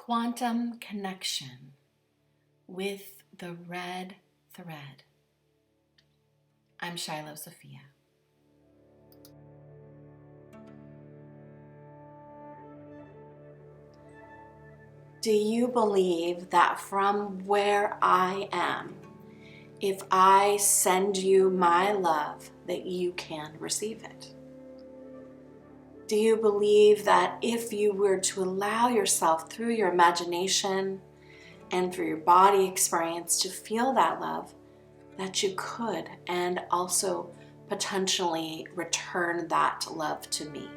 Quantum connection with the red thread. I'm Shiloh Sophia. Do you believe that from where I am, if I send you my love, that you can receive it? Do you believe that if you were to allow yourself through your imagination and through your body experience to feel that love, that you could and also potentially return that love to me?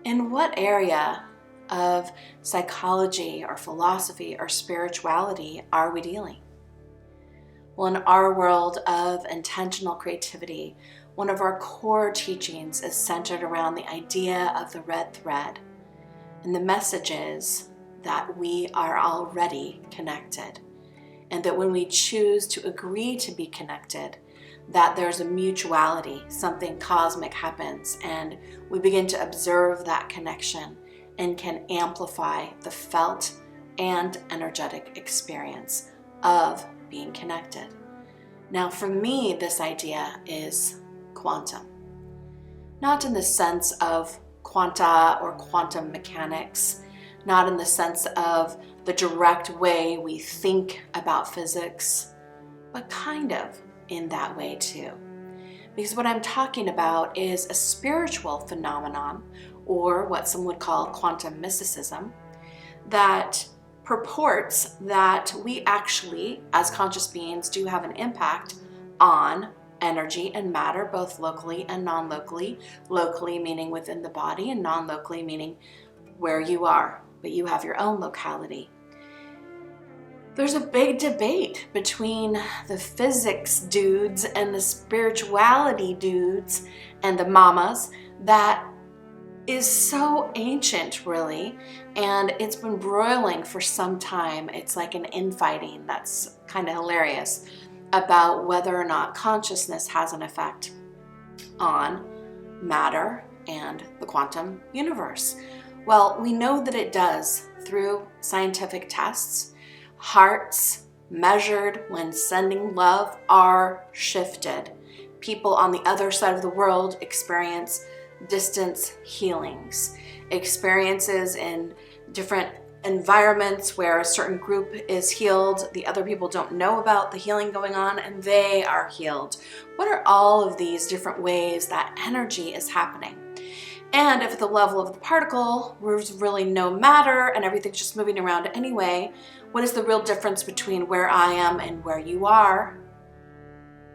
In what area of psychology or philosophy or spirituality are we dealing? Well, in our world of intentional creativity, one of our core teachings is centered around the idea of the red thread. And the message is that we are already connected. And that when we choose to agree to be connected, that there's a mutuality, something cosmic happens, and we begin to observe that connection and can amplify the felt and energetic experience of being connected. Now, for me, this idea is quantum. Not in the sense of quanta or quantum mechanics, not in the sense of the direct way we think about physics, but kind of in that way too. Because what I'm talking about is a spiritual phenomenon, or what some would call quantum mysticism, that purports that we actually, as conscious beings, do have an impact on energy and matter, both locally and non-locally. Locally meaning within the body, and non-locally meaning where you are, but you have your own locality. There's a big debate between the physics dudes and the spirituality dudes and the mamas that is so ancient, really, and it's been broiling for some time. It's like an infighting that's kind of hilarious about whether or not consciousness has an effect on matter and the quantum universe. Well, we know that it does through scientific tests. Hearts measured when sending love are shifted. People on the other side of the world experience distance healings, experiences in different environments where a certain group is healed, the other people don't know about the healing going on, and they are healed. What are all of these different ways that energy is happening? And if at the level of the particle there's really no matter and everything's just moving around anyway, what is the real difference between where I am and where you are,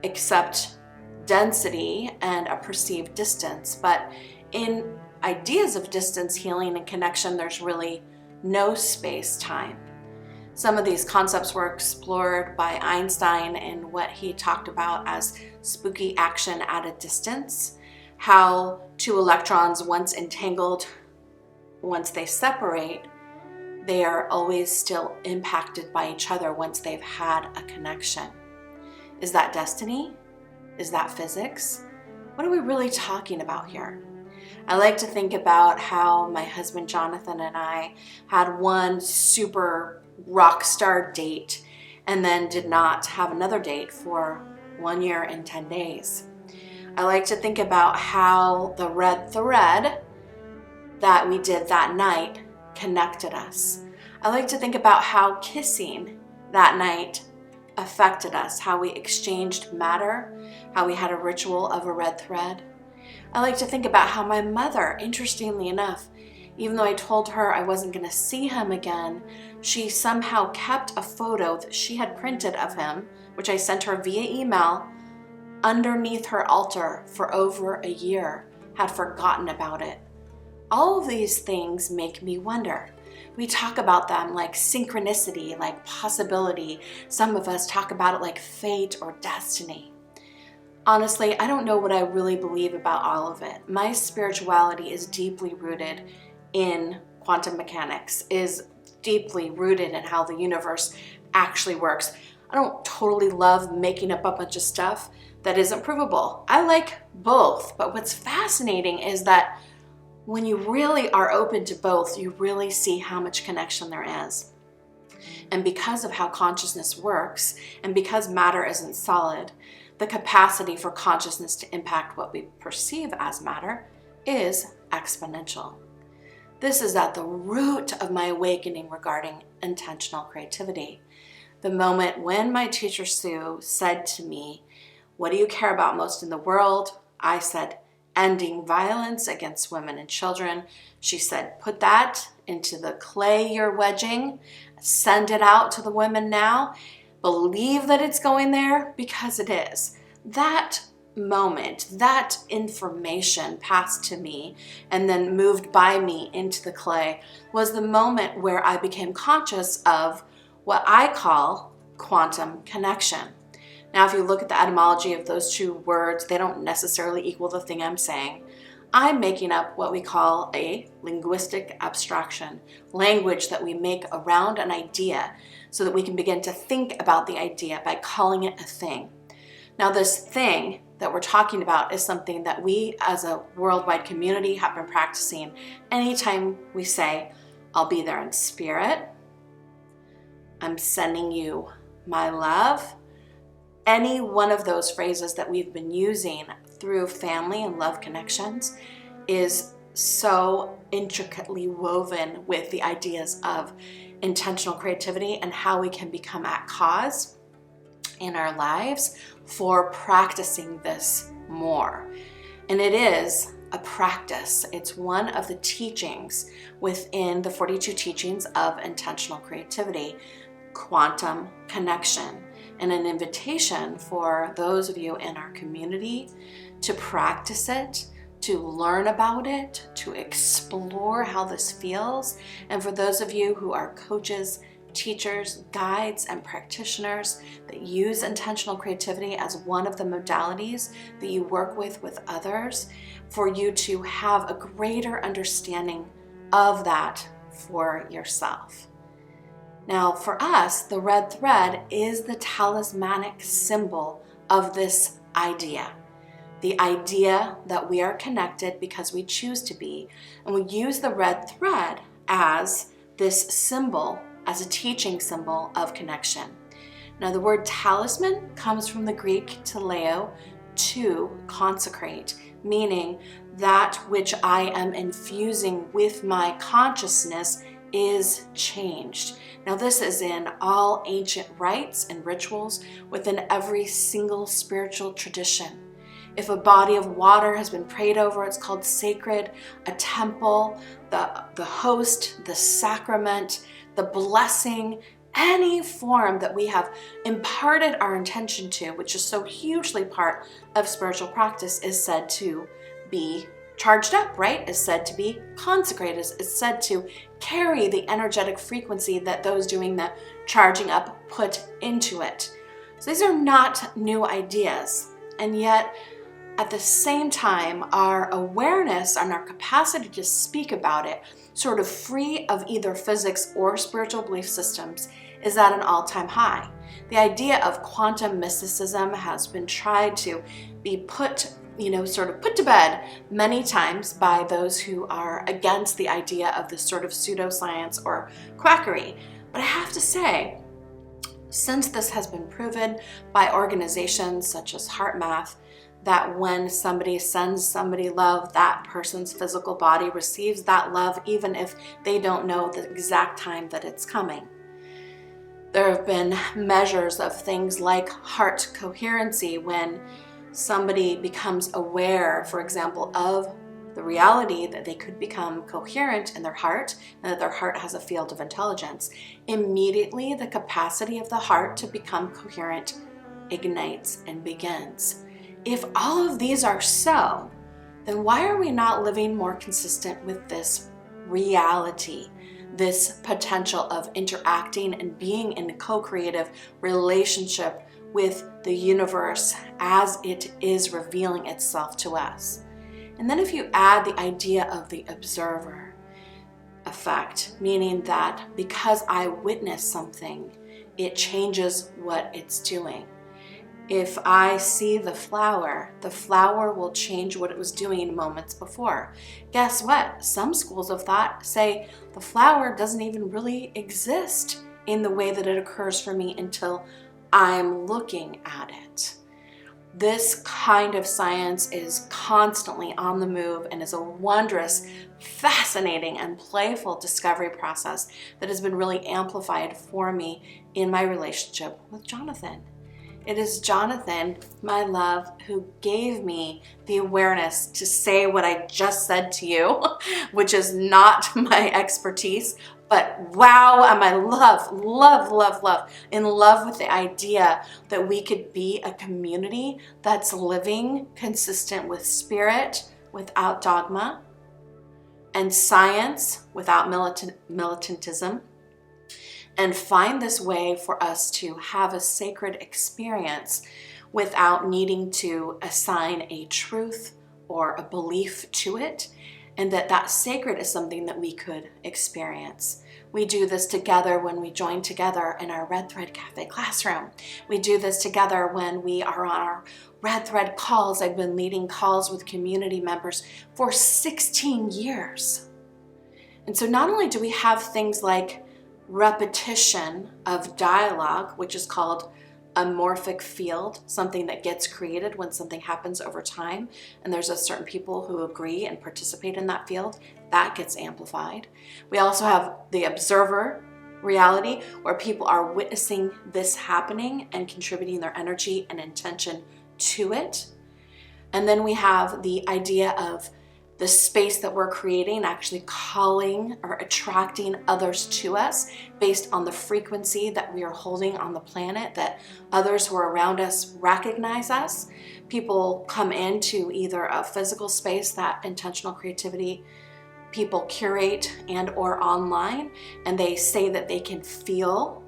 except density and a perceived distance? But in ideas of distance healing and connection, there's really no space-time. Some of these concepts were explored by Einstein in what he talked about as spooky action at a distance, how two electrons, once entangled, once they separate, they are always still impacted by each other once they've had a connection. Is that destiny? Is that physics? What are we really talking about here? I like to think about how my husband Jonathan and I had one super rock star date and then did not have another date for 1 year and 10 days. I like to think about how the red thread that we did that night connected us. I like to think about how kissing that night affected us, how we exchanged matter, how we had a ritual of a red thread. I like to think about how my mother, interestingly enough, even though I told her I wasn't going to see him again, she somehow kept a photo that she had printed of him, which I sent her via email, underneath her altar for over a year, had forgotten about it. All of these things make me wonder. We talk about them like synchronicity, like possibility. Some of us talk about it like fate or destiny. Honestly, I don't know what I really believe about all of it. My spirituality is deeply rooted in quantum mechanics, is deeply rooted in how the universe actually works. I don't totally love making up a bunch of stuff that isn't provable. I like both, but what's fascinating is that when you really are open to both, you really see how much connection there is. And because of how consciousness works, and because matter isn't solid, the capacity for consciousness to impact what we perceive as matter is exponential. This is at the root of my awakening regarding intentional creativity. The moment when my teacher Sue said to me, "What do you care about most in the world?" I said, "Ending violence against women and children." She said, "Put that into the clay you're wedging. Send it out to the women now. Believe that it's going there, because it is." That moment, that information passed to me and then moved by me into the clay was the moment where I became conscious of what I call quantum connection. Now, if you look at the etymology of those two words, they don't necessarily equal the thing I'm saying. I'm making up what we call a linguistic abstraction, language that we make around an idea so that we can begin to think about the idea by calling it a thing. Now, this thing that we're talking about is something that we as a worldwide community have been practicing anytime we say, "I'll be there in spirit," "I'm sending you my love." Any one of those phrases that we've been using through family and love connections is so intricately woven with the ideas of intentional creativity and how we can become at cause in our lives for practicing this more. And it is a practice. It's one of the teachings within the 42 teachings of intentional creativity, quantum connection, and an invitation for those of you in our community to practice it, to learn about it, to explore how this feels. And for those of you who are coaches, teachers, guides, and practitioners that use intentional creativity as one of the modalities that you work with others, for you to have a greater understanding of that for yourself. Now, for us, the red thread is the talismanic symbol of this idea. The idea that we are connected because we choose to be, and we use the red thread as this symbol, as a teaching symbol of connection. Now, the word talisman comes from the Greek teleo, to consecrate, meaning that which I am infusing with my consciousness is changed. Now, this is in all ancient rites and rituals within every single spiritual tradition. If a body of water has been prayed over, it's called sacred. A temple, the host, the sacrament, the blessing, any form that we have imparted our intention to, which is so hugely part of spiritual practice, is said to be charged up, right? Is said to be consecrated, is said to carry the energetic frequency that those doing the charging up put into it. So these are not new ideas, and yet at the same time, our awareness and our capacity to speak about it, sort of free of either physics or spiritual belief systems, is at an all-time high. The idea of quantum mysticism has been tried to be put to bed many times by those who are against the idea of this sort of pseudoscience or quackery. But I have to say, since this has been proven by organizations such as HeartMath, that when somebody sends somebody love, that person's physical body receives that love even if they don't know the exact time that it's coming. There have been measures of things like heart coherency when somebody becomes aware, for example, of the reality that they could become coherent in their heart and that their heart has a field of intelligence. Immediately, the capacity of the heart to become coherent ignites and begins. If all of these are so, then why are we not living more consistent with this reality, this potential of interacting and being in a co-creative relationship with the universe as it is revealing itself to us? And then if you add the idea of the observer effect, meaning that because I witness something, it changes what it's doing. If I see the flower will change what it was doing moments before. Guess what? Some schools of thought say the flower doesn't even really exist in the way that it occurs for me until I'm looking at it. This kind of science is constantly on the move and is a wondrous, fascinating, and playful discovery process that has been really amplified for me in my relationship with Jonathan. It is Jonathan, my love, who gave me the awareness to say what I just said to you, which is not my expertise, but wow, am I in love with the idea that we could be a community that's living consistent with spirit without dogma, and science without militantism, and find this way for us to have a sacred experience without needing to assign a truth or a belief to it, and that sacred is something that we could experience. We do this together when we join together in our Red Thread Cafe classroom. We do this together when we are on our Red Thread calls. I've been leading calls with community members for 16 years. And so not only do we have things like repetition of dialogue, which is called a morphic field, something that gets created when something happens over time, and there's a certain people who agree and participate in that field, that gets amplified. We also have the observer reality, where people are witnessing this happening and contributing their energy and intention to it. And then we have the idea of the space that we're creating actually calling or attracting others to us based on the frequency that we are holding on the planet, that others who are around us recognize us. People come into either a physical space that intentional creativity people curate and or online, and they say that they can feel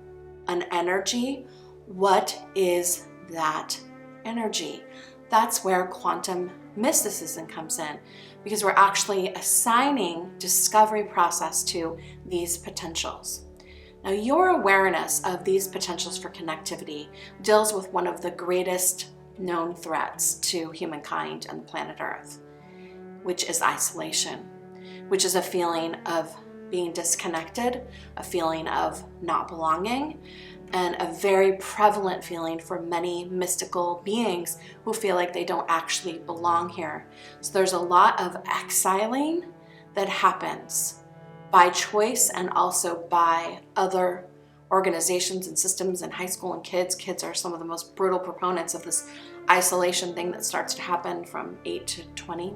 an energy. What is that energy? That's where quantum mysticism comes in, because we're actually assigning discovery process to these potentials. Now, your awareness of these potentials for connectivity deals with one of the greatest known threats to humankind and the planet Earth, which is isolation, which is a feeling of being disconnected, a feeling of not belonging, and a very prevalent feeling for many mystical beings who feel like they don't actually belong here. So there's a lot of exiling that happens by choice and also by other organizations and systems in high school and kids. Kids are some of the most brutal proponents of this isolation thing that starts to happen from 8 to 20.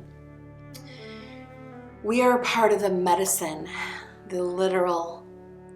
We are part of the medicine, the literal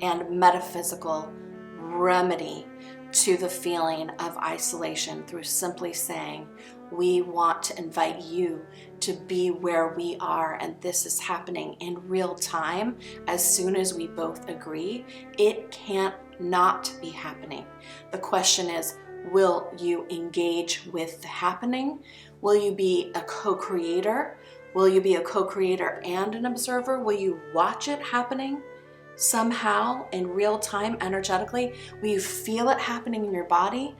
and metaphysical remedy to the feeling of isolation through simply saying, we want to invite you to be where we are, and this is happening in real time. As soon as we both agree, it can't not be happening. The question is, will you engage with the happening? Will you be a co-creator? Will you be a co-creator and an observer? Will you watch it happening somehow in real time, energetically? Will you feel it happening in your body?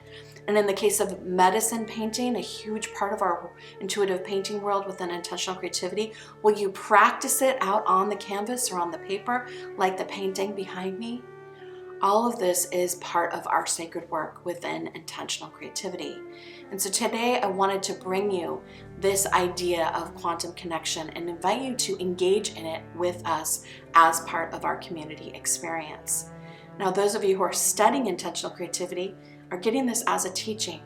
And in the case of medicine painting, a huge part of our intuitive painting world within intentional creativity, will you practice it out on the canvas or on the paper like the painting behind me? All of this is part of our sacred work within intentional creativity. And so today I wanted to bring you this idea of quantum connection and invite you to engage in it with us as part of our community experience. Now, those of you who are studying intentional creativity are getting this as a teaching,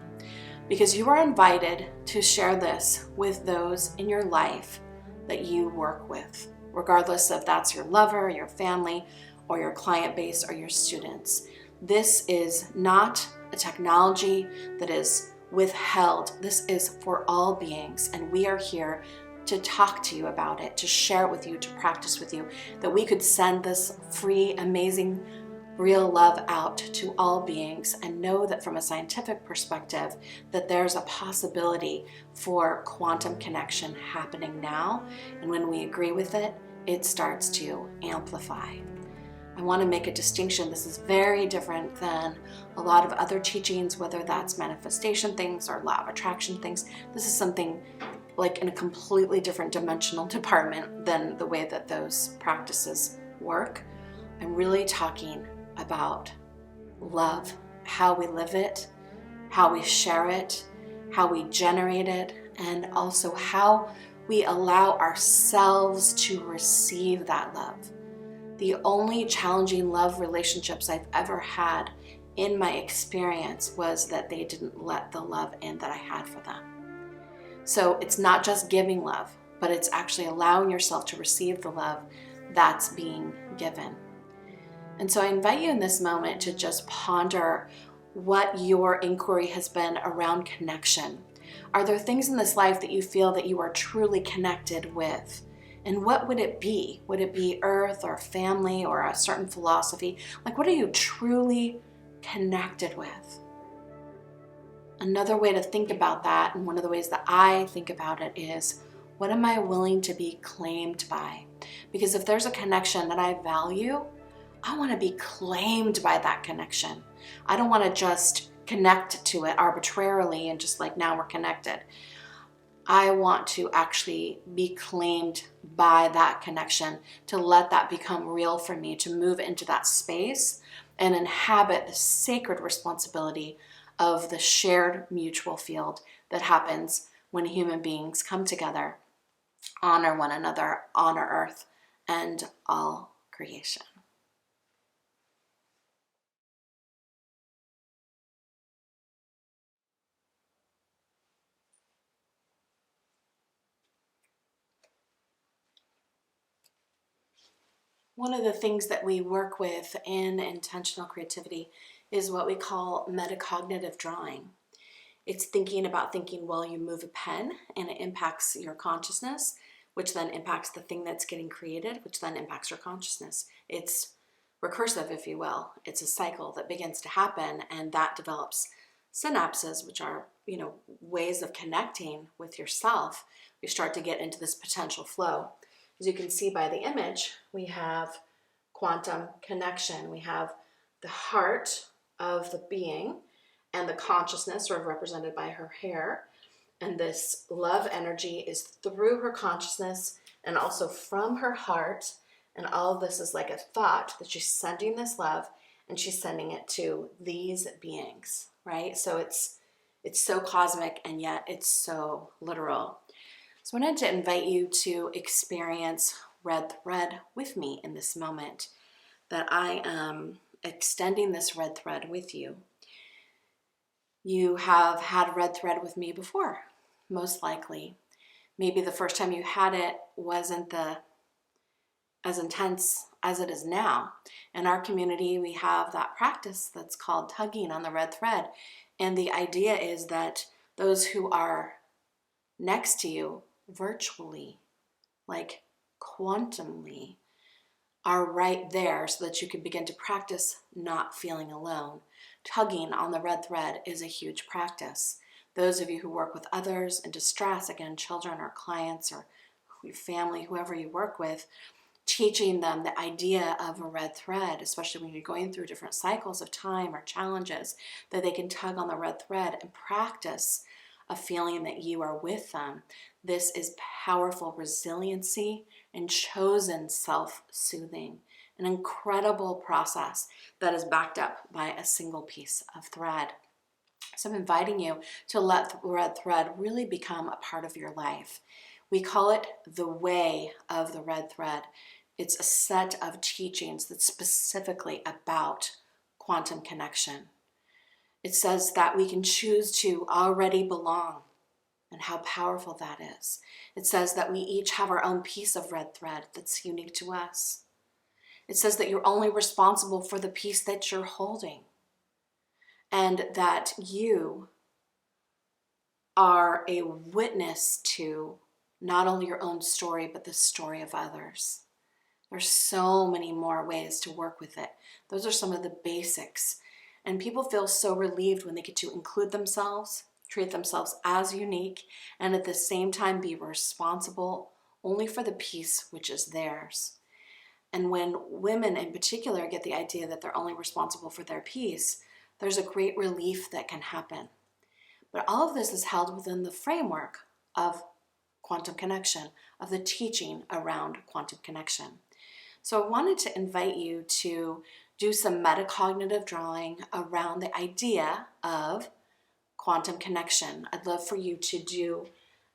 because you are invited to share this with those in your life that you work with, regardless if that's your lover, your family, or your client base, or your students. This is not a technology that is withheld. This is for all beings, and we are here to talk to you about it, to share it with you, to practice with you, that we could send this free, amazing, real love out to all beings, and know that from a scientific perspective that there's a possibility for quantum connection happening now, and when we agree with it, it starts to amplify. I want to make a distinction. This is very different than a lot of other teachings, whether that's manifestation things or law of attraction things. This is something like in a completely different dimensional department than the way that those practices work. I'm really talking about love, how we live it, how we share it, how we generate it, and also how we allow ourselves to receive that love. The only challenging love relationships I've ever had in my experience was that they didn't let the love in that I had for them. So it's not just giving love, but it's actually allowing yourself to receive the love that's being given. And so I invite you in this moment to just ponder what your inquiry has been around connection. Are there things in this life that you feel that you are truly connected with? And what would it be? Would it be earth or family or a certain philosophy? Like, what are you truly connected with? Another way to think about that, and one of the ways that I think about it, is what am I willing to be claimed by? Because if there's a connection that I value, I want to be claimed by that connection. I don't want to just connect to it arbitrarily and just like, now we're connected. I want to actually be claimed by that connection, to let that become real for me, to move into that space and inhabit the sacred responsibility of the shared mutual field that happens when human beings come together, honor one another, honor earth and all creation. One of the things that we work with in intentional creativity is what we call metacognitive drawing. It's thinking about thinking while you move a pen, and it impacts your consciousness, which then impacts the thing that's getting created, which then impacts your consciousness. It's recursive, if you will. It's a cycle that begins to happen, and that develops synapses, which are, ways of connecting with yourself. You start to get into this potential flow. As you can see by the image, we have quantum connection. We have the heart of the being and the consciousness, sort of represented by her hair. And this love energy is through her consciousness and also from her heart. And all of this is like a thought that she's sending this love, and she's sending it to these beings, right? So it's so cosmic, and yet it's so literal. So I wanted to invite you to experience red thread with me in this moment, that I am extending this red thread with you. You have had red thread with me before, most likely. Maybe the first time you had it wasn't as intense as it is now. In our community, we have that practice that's called tugging on the red thread. And the idea is that those who are next to you virtually, like quantumly, are right there so that you can begin to practice not feeling alone. Tugging on the red thread is a huge practice. Those of you who work with others in distress, again, children or clients or your family, whoever you work with, teaching them the idea of a red thread, especially when you're going through different cycles of time or challenges, that they can tug on the red thread and practice a feeling that you are with them. This is powerful resiliency and chosen self-soothing, an incredible process that is backed up by a single piece of thread. So I'm inviting you to let the red thread really become a part of your life. We call it the way of the red thread. It's a set of teachings that's specifically about quantum connection. It says that we can choose to already belong, and how powerful that is. It says that we each have our own piece of red thread that's unique to us. It says that you're only responsible for the piece that you're holding, and that you are a witness to not only your own story, but the story of others. There's so many more ways to work with it. Those are some of the basics. And people feel so relieved when they get to include themselves, treat themselves as unique, and at the same time be responsible only for the piece which is theirs. And when women in particular get the idea that they're only responsible for their piece, there's a great relief that can happen. But all of this is held within the framework of quantum connection, of the teaching around quantum connection. So I wanted to invite you to do some metacognitive drawing around the idea of quantum connection. I'd love for you to do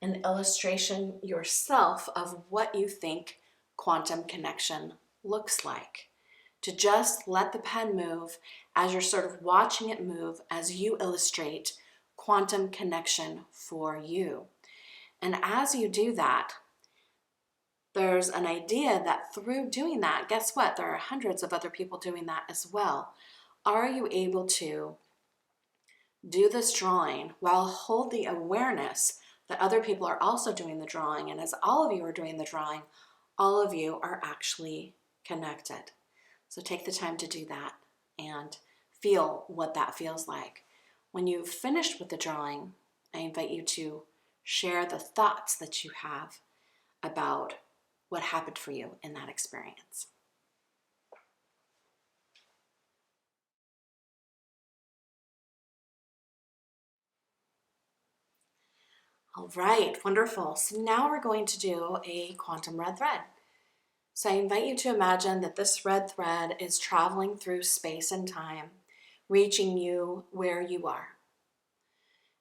an illustration yourself of what you think quantum connection looks like. To just let the pen move as you're sort of watching it move as you illustrate quantum connection for you. And as you do that, there's an idea that through doing that, guess what? There are hundreds of other people doing that as well. Are you able to do this drawing while hold the awareness that other people are also doing the drawing? And as all of you are doing the drawing, all of you are actually connected. So take the time to do that and feel what that feels like. When you've finished with the drawing, I invite you to share the thoughts that you have about what happened for you in that experience. All right, wonderful. So now we're going to do a quantum red thread. So I invite you to imagine that this red thread is traveling through space and time, reaching you where you are.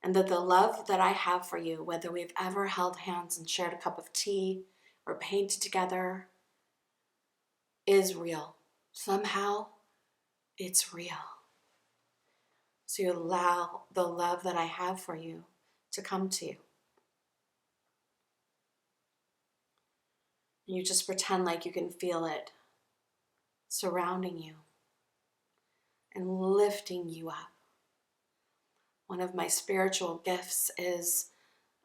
And that the love that I have for you, whether we've ever held hands and shared a cup of tea or painted together, is real. Somehow, it's real. So you allow the love that I have for you to come to you. And you just pretend like you can feel it surrounding you and lifting you up. One of my spiritual gifts is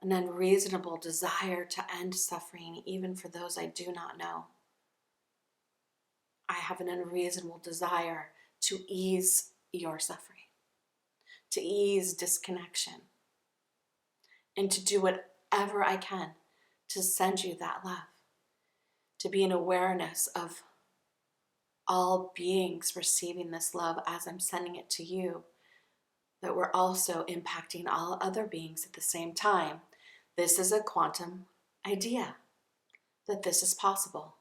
an unreasonable desire to end suffering, even for those I do not know. I have an unreasonable desire to ease your suffering, to ease disconnection, and to do whatever I can to send you that love, to be an awareness of all beings receiving this love as I'm sending it to you, that we're also impacting all other beings at the same time. This is a quantum idea, that this is possible.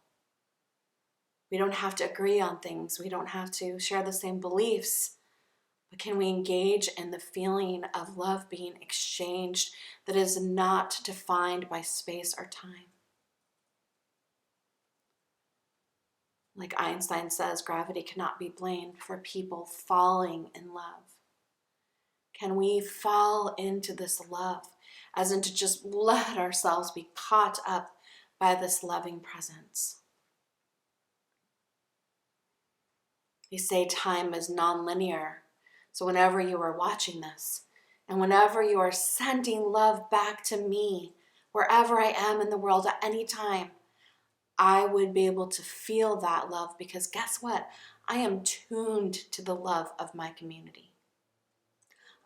We don't have to agree on things. We don't have to share the same beliefs. But can we engage in the feeling of love being exchanged that is not defined by space or time? Like Einstein says, gravity cannot be blamed for people falling in love. Can we fall into this love, as in to just let ourselves be caught up by this loving presence? They say time is non-linear. So whenever you are watching this, and whenever you are sending love back to me, wherever I am in the world at any time, I would be able to feel that love, because guess what? I am tuned to the love of my community.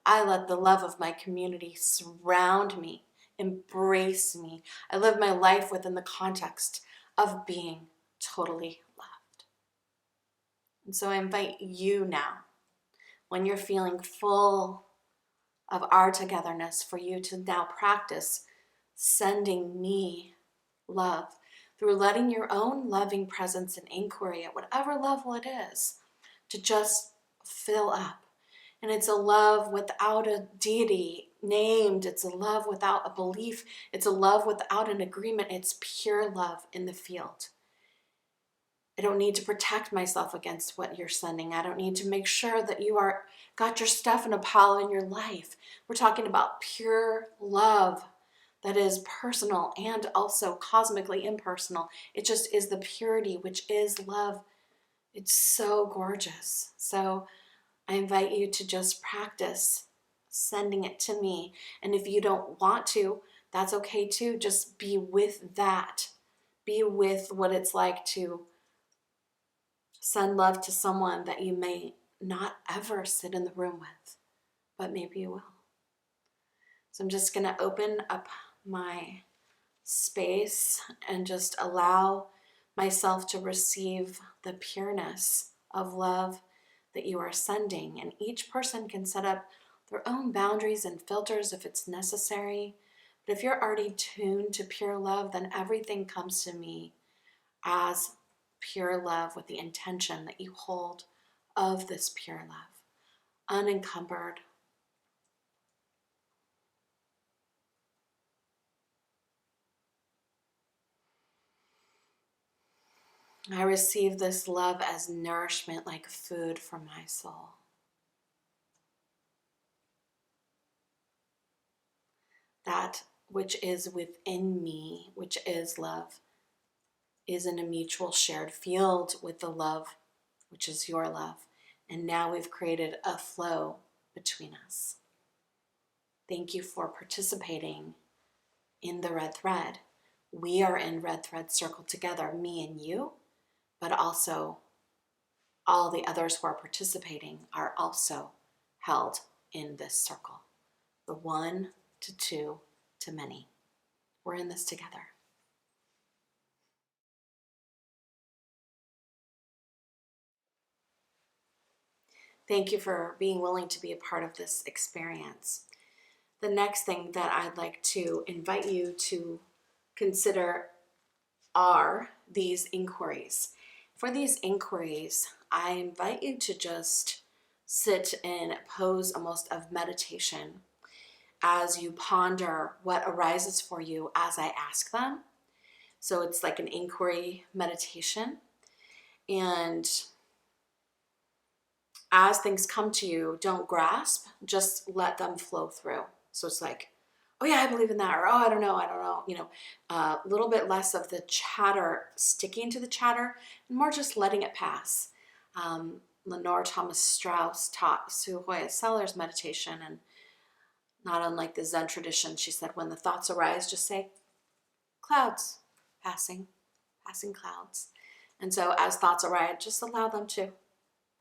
I let the love of my community surround me, embrace me. I live my life within the context of being totally loved. And so I invite you now, when you're feeling full of our togetherness, for you to now practice sending me love through letting your own loving presence and inquiry at whatever level it is to just fill up. And it's a love without a deity named. It's a love without a belief. It's a love without an agreement. It's pure love in the field. I don't need to protect myself against what you're sending. I don't need to make sure that you are got your stuff in a pile in your life. We're talking about pure love that is personal and also cosmically impersonal. It just is the purity, which is love. It's so gorgeous. So I invite you to just practice sending it to me. And if you don't want to, that's okay too. Just be with that. Be with what it's like to send love to someone that you may not ever sit in the room with, but maybe you will. So I'm just going to open up my space and just allow myself to receive the pureness of love that you are sending. And each person can set up their own boundaries and filters if it's necessary. But if you're already tuned to pure love, then everything comes to me as pure love with the intention that you hold of this pure love, unencumbered. I receive this love as nourishment, like food for my soul. That which is within me, which is love, is in a mutual shared field with the love, which is your love. And now we've created a flow between us. Thank you for participating in the red thread. We are in red thread circle together, me and you, but also all the others who are participating are also held in this circle. The 1 to 2 to many. We're in this together. Thank you for being willing to be a part of this experience. The next thing that I'd like to invite you to consider are these inquiries. For these inquiries, I invite you to just sit in a pose almost of meditation as you ponder what arises for you as I ask them. So it's like an inquiry meditation. And as things come to you, don't grasp, just let them flow through. So it's like, oh yeah, I believe in that, or oh, I don't know. A little bit less of the chatter, sticking to the chatter, and more just letting it pass. Lenore Thomas Strauss taught Sue Hoya Seller's meditation, and not unlike the Zen tradition, she said, when the thoughts arise, just say, clouds, passing clouds. And so as thoughts arise, just allow them to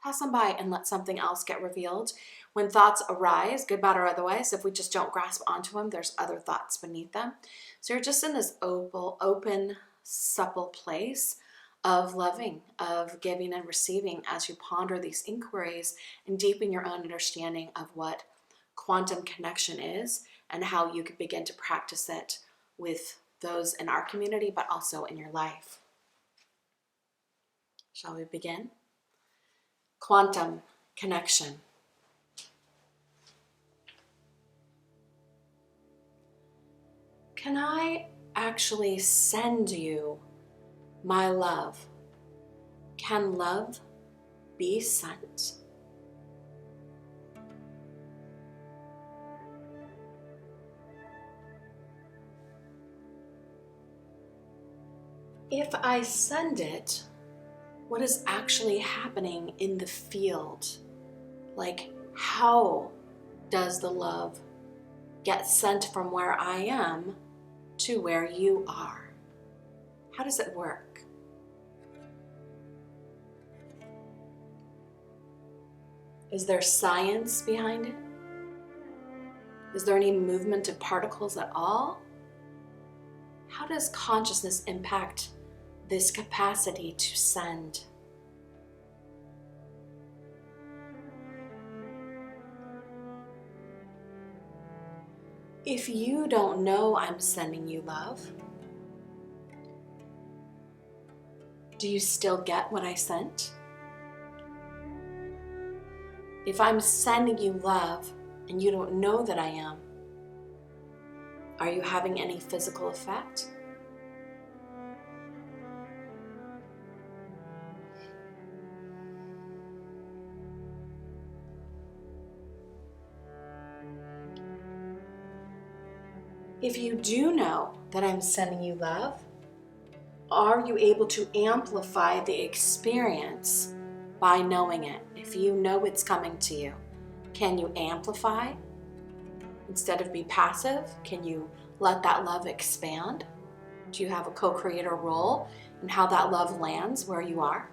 pass them by and let something else get revealed. When thoughts arise, good, bad, or otherwise, if we just don't grasp onto them, there's other thoughts beneath them. So you're just in this open, supple place of loving, of giving and receiving as you ponder these inquiries and deepen your own understanding of what quantum connection is and how you can begin to practice it with those in our community, but also in your life. Shall we begin? Quantum connection. Can I actually send you my love? Can love be sent? If I send it, what is actually happening in the field? Like, how does the love get sent from where I am to where you are? How does it work? Is there science behind it? Is there any movement of particles at all? How does consciousness impact this capacity to send? If you don't know I'm sending you love, do you still get what I sent? If I'm sending you love and you don't know that I am, are you having any physical effect? If you do know that I'm sending you love, are you able to amplify the experience by knowing it? If you know it's coming to you, can you amplify? Instead of be passive, can you let that love expand? Do you have a co-creator role in how that love lands where you are?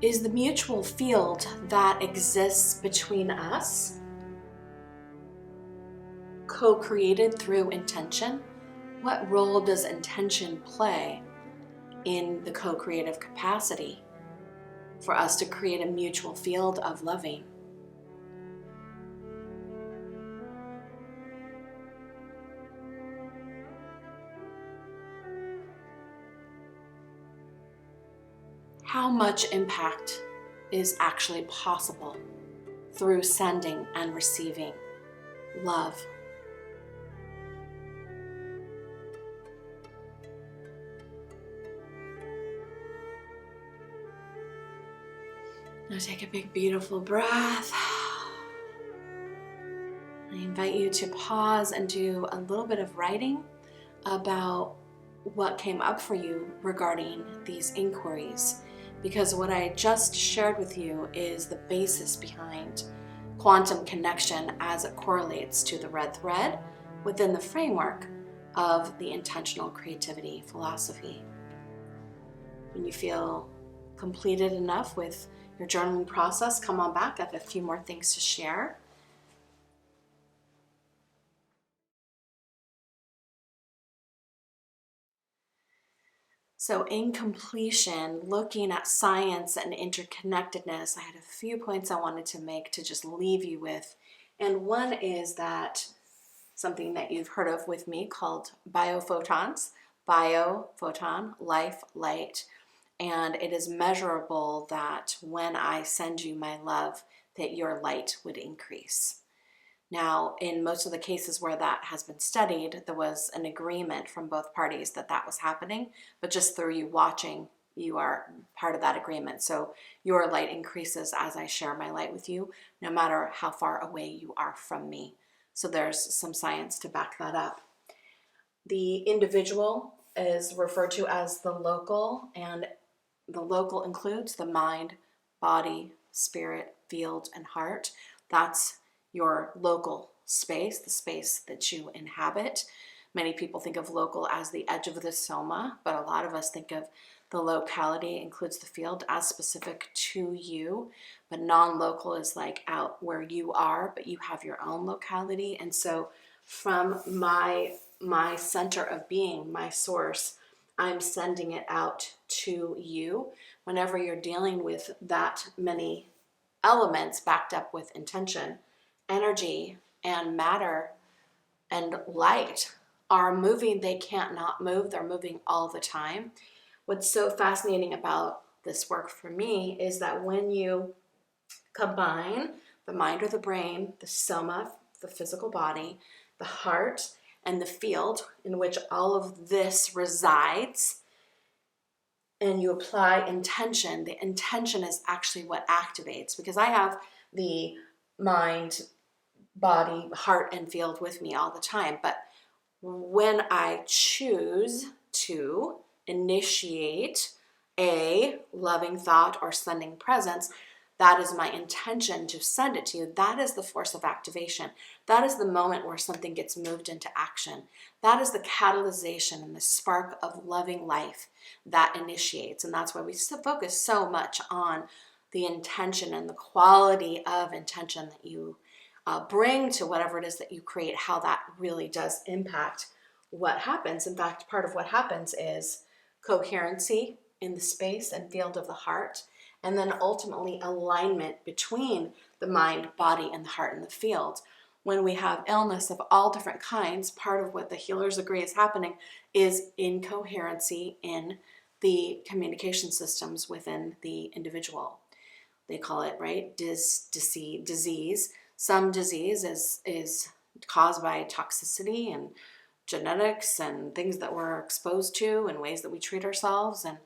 is the mutual field that exists between us co-created through intention? What role does intention play in the co-creative capacity for us to create a mutual field of loving? How much impact is actually possible through sending and receiving love? Now take a big, beautiful breath. I invite you to pause and do a little bit of writing about what came up for you regarding these inquiries, because what I just shared with you is the basis behind quantum connection as it correlates to the red thread within the framework of the intentional creativity philosophy. When you feel completed enough with your journaling process, come on back. I have a few more things to share. So in completion, looking at science and interconnectedness, I had a few points I wanted to make to just leave you with. And one is that something that you've heard of with me called biophotons, biophoton, life, light. And it is measurable that when I send you my love, that your light would increase. Now, in most of the cases where that has been studied, there was an agreement from both parties that that was happening, but just through you watching, you are part of that agreement. So your light increases as I share my light with you, no matter how far away you are from me. So there's some science to back that up. The individual is referred to as the local, and the local includes the mind, body, spirit, field, and heart. That's your local space, the space that you inhabit. Many people think of local as the edge of the soma, but a lot of us think of the locality includes the field as specific to you, but non-local is like out where you are, but you have your own locality. And so from my center of being, my source, I'm sending it out to you whenever you're dealing with that many elements backed up with intention. Energy and matter and light are moving. They can't not move. They're moving all the time. What's so fascinating about this work for me is that when you combine the mind or the brain, the soma, the physical body, the heart, and the field in which all of this resides, and you apply intention, the intention is actually what activates, because I have the mind, body, heart, and field with me all the time. But when I choose to initiate a loving thought or sending presence, that is my intention to send it to you. That is the force of activation. That is the moment where something gets moved into action. That is the catalyzation and the spark of loving life that initiates. And that's why we focus so much on the intention and the quality of intention that you bring to whatever it is that you create, how that really does impact what happens. In fact, part of what happens is coherency in the space and field of the heart, and then ultimately alignment between the mind, body, and the heart and the field. When we have illness of all different kinds, part of what the healers agree is happening is incoherency in the communication systems within the individual. They call it, right, disease. Some disease is caused by toxicity and genetics and things that we're exposed to and ways that we treat ourselves, and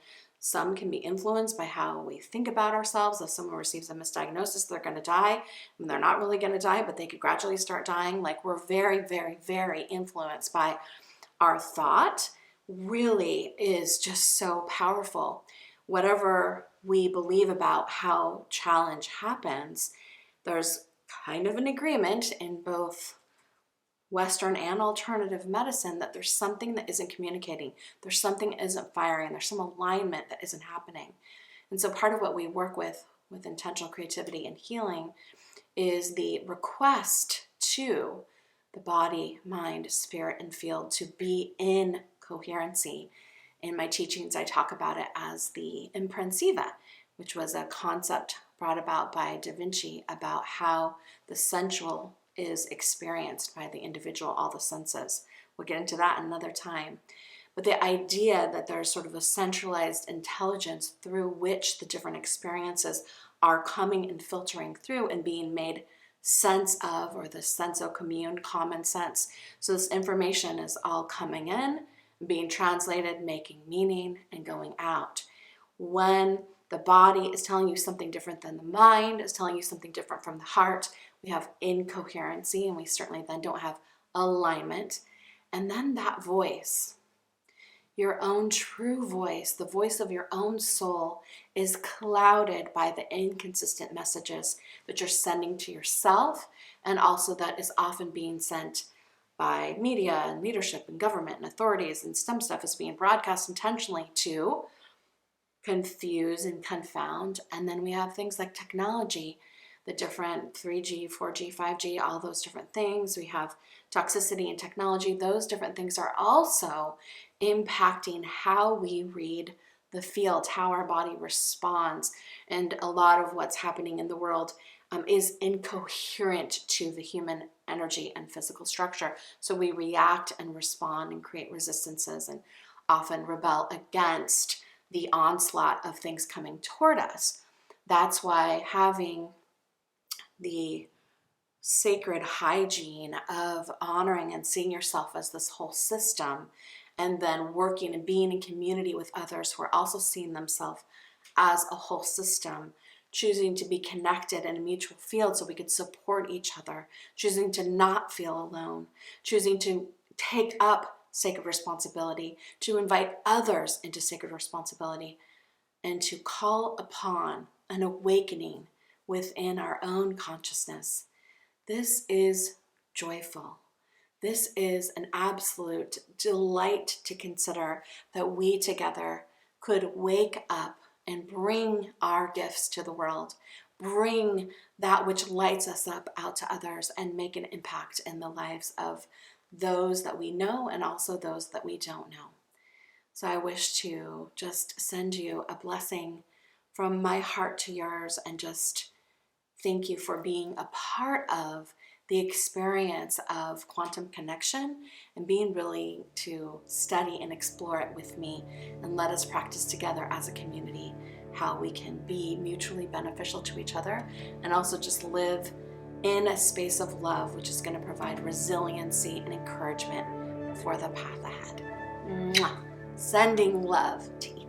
some can be influenced by how we think about ourselves. If someone receives a misdiagnosis, they're going to die. And they're not really going to die, but they could gradually start dying. Like, we're very, very, very influenced by our thought. Really is just so powerful. Whatever we believe about how challenge happens, there's kind of an agreement in both Western and alternative medicine that there's something that isn't communicating. There's something that isn't firing. There's some alignment that isn't happening. And so part of what we work with intentional creativity and healing is the request to the body, mind, spirit, and field to be in coherency. In my teachings, I talk about it as the imprensiva, which was a concept brought about by Da Vinci about how the sensual is experienced by the individual, all the senses. We'll get into that another time. But the idea that there's sort of a centralized intelligence through which the different experiences are coming and filtering through and being made sense of, or the senso commune, common sense. So this information is all coming in, being translated, making meaning, and going out. When the body is telling you something different than the mind, is telling you something different from the heart, we have incoherency, and we certainly then don't have alignment. And then that voice, your own true voice, the voice of your own soul, is clouded by the inconsistent messages that you're sending to yourself, and also that is often being sent by media and leadership and government and authorities, and some stuff is being broadcast intentionally to confuse and confound. And then we have things like technology, the different 3G, 4G, 5G, all those different things. We have toxicity and technology. Those different things are also impacting how we read the field, how our body responds. And a lot of what's happening in the world is incoherent to the human energy and physical structure. So we react and respond and create resistances and often rebel against the onslaught of things coming toward us. That's why having the sacred hygiene of honoring and seeing yourself as this whole system, and then working and being in community with others who are also seeing themselves as a whole system, choosing to be connected in a mutual field so we could support each other, choosing to not feel alone, choosing to take up sacred responsibility, to invite others into sacred responsibility, and to call upon an awakening within our own consciousness. This is joyful. This is an absolute delight to consider that we together could wake up and bring our gifts to the world, bring that which lights us up out to others, and make an impact in the lives of those that we know and also those that we don't know. So I wish to just send you a blessing from my heart to yours, and just thank you for being a part of the experience of quantum connection and being willing to study and explore it with me, and let us practice together as a community how we can be mutually beneficial to each other, and also just live in a space of love, which is going to provide resiliency and encouragement for the path ahead. Mwah. Sending love to